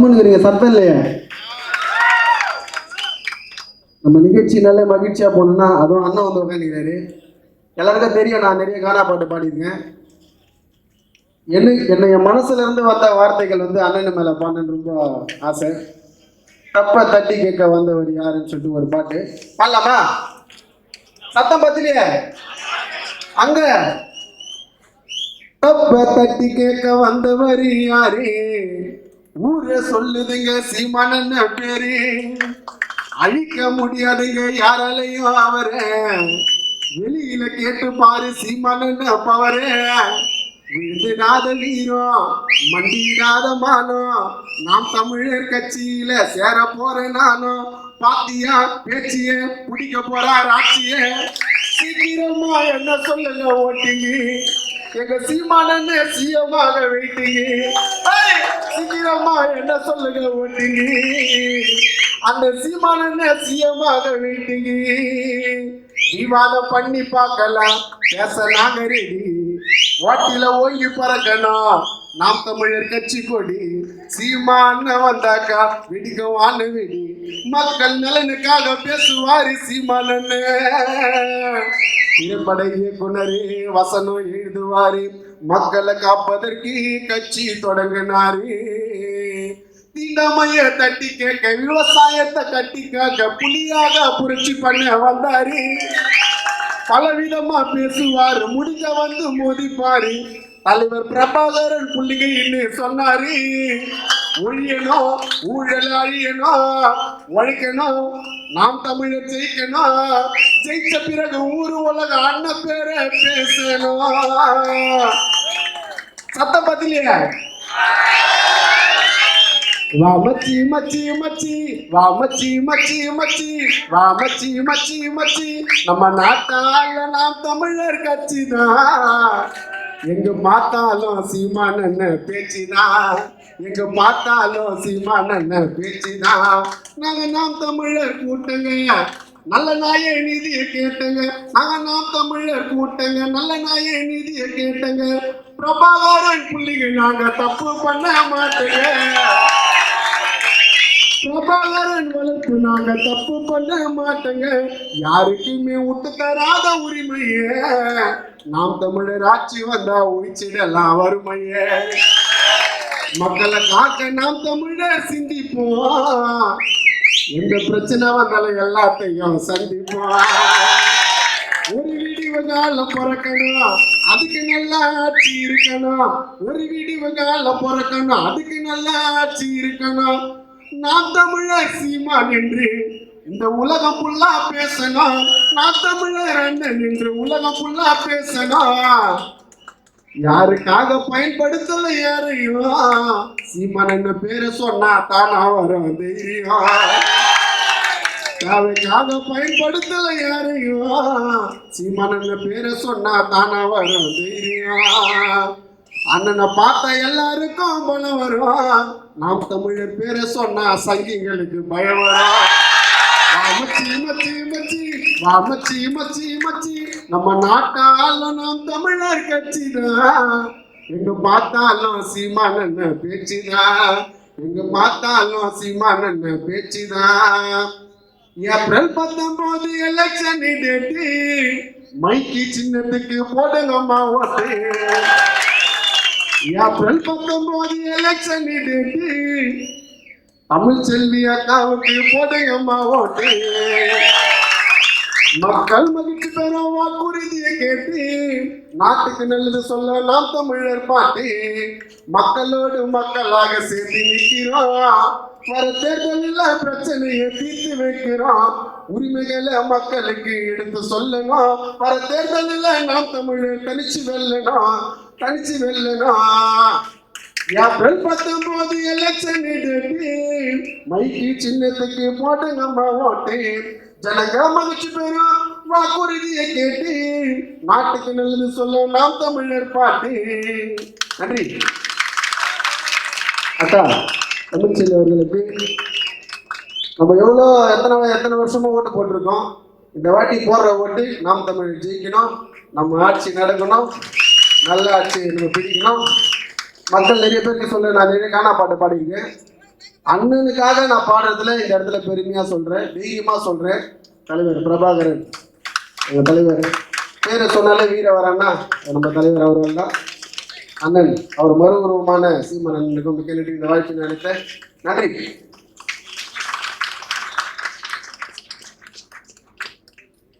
ஜம்முன்னு சத்தம் இல்லையே. நம்ம நிகழ்ச்சினாலே மகிழ்ச்சியா போகணும்னா அதுவும் அண்ணன் வந்து உட்காந்துக்கிறாரு. எல்லாருக்கும் தெரியும், நான் நிறைய கானா பாட்டு பாடியிருக்கேன். என்னை என் மனசுல இருந்து வந்த வார்த்தைகள் வந்து அண்ணன் மேல பாடணுன்னு ரொம்ப ஆசை. தப்ப தட்டி கேட்க வந்தவர் யாருன்னு சொல்லிட்டு ஒரு பாட்டு பாடலாமா? சத்தம் பத்திலையே அங்க. தப்ப தட்டி கேட்க வந்தவர் யாரு? ஊரை சொல்லுதுங்க சீமானன் பேரு. அழிக்க முடியாதுங்க யாராலையும் அவர. வெளியில கேட்டு பாரு சீமானன் பவரே. விழுந்துடாத வீரம் மண்டிடாத மானம். நாம் தமிழர் கட்சியில சேர போறேன் நானும். பாத்தியா பேச்சிய பிடிக்க போறார் ஆட்சிய. சீக்கிரமா என்ன சொல்லுங்க ஓட்டிங்க. எங்க சீமானன்னு சிஎமாக வெயிட்டிங்க. சீக்கிரமா என்ன சொல்லுங்க ஓட்டிங்க. அந்த சீமானன்னு சிஎமாக வெயிட்டிங்க. விவாதம் பண்ணி பார்க்கலாம் பேச நாங்க ரெடி. வாட்டில ஓங்கி பறக்கணும் நாம் தமிழர் கட்சி கொடி. சீமான வந்தாக்கா வெடிக்கவான வெடி. மக்கள் நலனுக்காக பேசுவாரு சீமானன்னு. திரைப்பட இயக்குனரே வசனம் எழுதுவாரு. மக்களை காப்பதற்கு கட்சி தொடங்கினாரு. தீண்டாமைய தட்டி கேட்க விவசாயத்தை கட்டி காக்க புலியாக புரட்சி பண்ண வந்தாரு. பலவிதமா பேசுவாரு, முடிஞ்ச வந்து மோதிப்பாரு. தலைவர் பிரபாகரன் புள்ளிகைன்னு சொன்னாரு. ஒழியணும் ஊழல் அழியணும் உழைக்கணும் நாம் தமிழர் ஜெயிக்கணும். ஜெயிச்ச பிறகு ஊரு உலக அண்ணன் பேரை பேசணும். சத்தம் பத்திலையா? வா மச்சி மச்சி மச்சி வா மச்சி மச்சி மச்சி வா மச்சி மச்சி மச்சி. நம்ம நாட்டால நாம் தமிழர் கட்சி தான். எங்க பார்த்தாலும் சீமானன் பேச்சுதான். எங்க பார்த்தாலும் சீமானன் பேச்சுதான். நாங்க நாம் தமிழர் கூட்டங்க நல்ல நாய நீதியை கேட்டங்க. நாங்க நாம் தமிழர் கூட்டங்க நல்ல நாய நீதியை கேட்டங்க. பிரபாகரன் புள்ளிகள் நாங்க தப்பு பண்ண மாட்டேங்க. பிரபாகரன் வளர்ப்பு நாங்க தப்பு பண்ண மாட்டேங்க. யாருக்குமே விட்டு தராத உரிமைய நாம் தமிழர் ஆட்சி வந்தா ஒழிச்சிடலாம் வறுமைய. மக்களை காக்க நாம் தமிழர் சிந்திப்போம். எந்த பிரச்சனை வந்தாலும் எல்லாத்தையும் சந்திப்போம். ஒரு வீடியோ காலம் பிறக்கணும் அதுக்கு நல்லா ஆட்சி இருக்கணும். ஒரு வீடியோ காலம் பிறக்கணும் அதுக்கு நல்லா ஆட்சி இருக்கணும். நாம் தமிழர் சீமான் என்று இந்த உலகம் ஃபுல்லா பேசணும். நாம் தமிழர் அண்ணன் என்று உலகம் ஃபுல்லா பேசணும். யாருக்காக பயன்படுத்தல யாரையும் சீமான் என்ன பேரை சொன்னா தானா வரும் தைரியம். யாருக்காக பயன்படுத்தல யாரையும் சீமான் என்ன பேரை சொன்னா தானா வரும் தைரியம். அண்ணனை பார்த்தா எல்லாருக்கும் பலம் வரும். நாம் தமிழர் பேரை சொன்னா சங்கிங்களுக்கு பயம் வரும். மச்சி மச்சி மச்சி வா மச்சி மச்சி மச்சி. நம்ம நாட்டால நாம் தமிழர் கட்சி தான். எங்க பார்த்தாலும் சீமானன் பேச்சுதான். எங்க பார்த்தாலும் சீமானன் பேச்சுதான். April 19 election date. மைக்கி சின்னத்துக்கு போடுங்கம்மா vote. April 19 election date. Tamil Selvi அக்காவுக்கு போடுங்கம்மா ஓட்டு. மக்கள் மகிழ்ச்சி பெறும் வாக்குறுதியை கேட்டு நாட்டுக்கு நல்லது சொல்ல நாம் தமிழர் பாட்டு. மக்களோடு மக்களாக சேர்த்து நிற்கிறோம். வர தேர்தலில் பிரச்சனையை தீர்த்து வைக்கிறோம். உரிமைகளை மக்களுக்கு எடுத்து சொல்லணும். வர தேர்தலில் நாம் தமிழர் தனிச்சு வெல்லணும். தனிச்சு வெல்லணும். April 19 election date. மைக்கி சின்னத்துக்கு போட்டுங்கம்மா ஓட்டு. ஜனங்க மகிழ்ச்சி பெறும் வாக்குறுதியை கேட்டு நாட்டுக்கு நல்லது சொல்ல நாம் தமிழர் பாட்டு. நன்றி. அக்கா தமிழ்ச்செல்வி அவர்களுக்கு நம்ம எத்தனை வருஷமா ஓட்டு போட்டிருக்கோம். இந்த வாட்டி போடுற ஓட்டு நாம் தமிழர் ஜெயிக்கணும். நம்ம ஆட்சி நடக்கணும். நல்ல ஆட்சி நம்ம பிடிக்கணும். மக்கள் நிறைய பேருக்கு சொல்ல நான் நிறைய கானா பாட்டு பாடியிருக்கேன். அண்ணனுக்காக நான் பாடுறதுல இந்த இடத்துல பெருமையா சொல்றேன், தைரியமா சொல்றேன். தலைவர் பிரபாகரன், எங்க தலைவர் பேரை சொன்னாலே வீரவரன்னா நம்ம தலைவர் அவர்கள் தான். அண்ணன் அவர் மறு உருவமான சீமன் அண்ணனுக்கும் மிக்க நன்றி. இந்த வாய்ப்பு நினைத்தேன். நன்றி.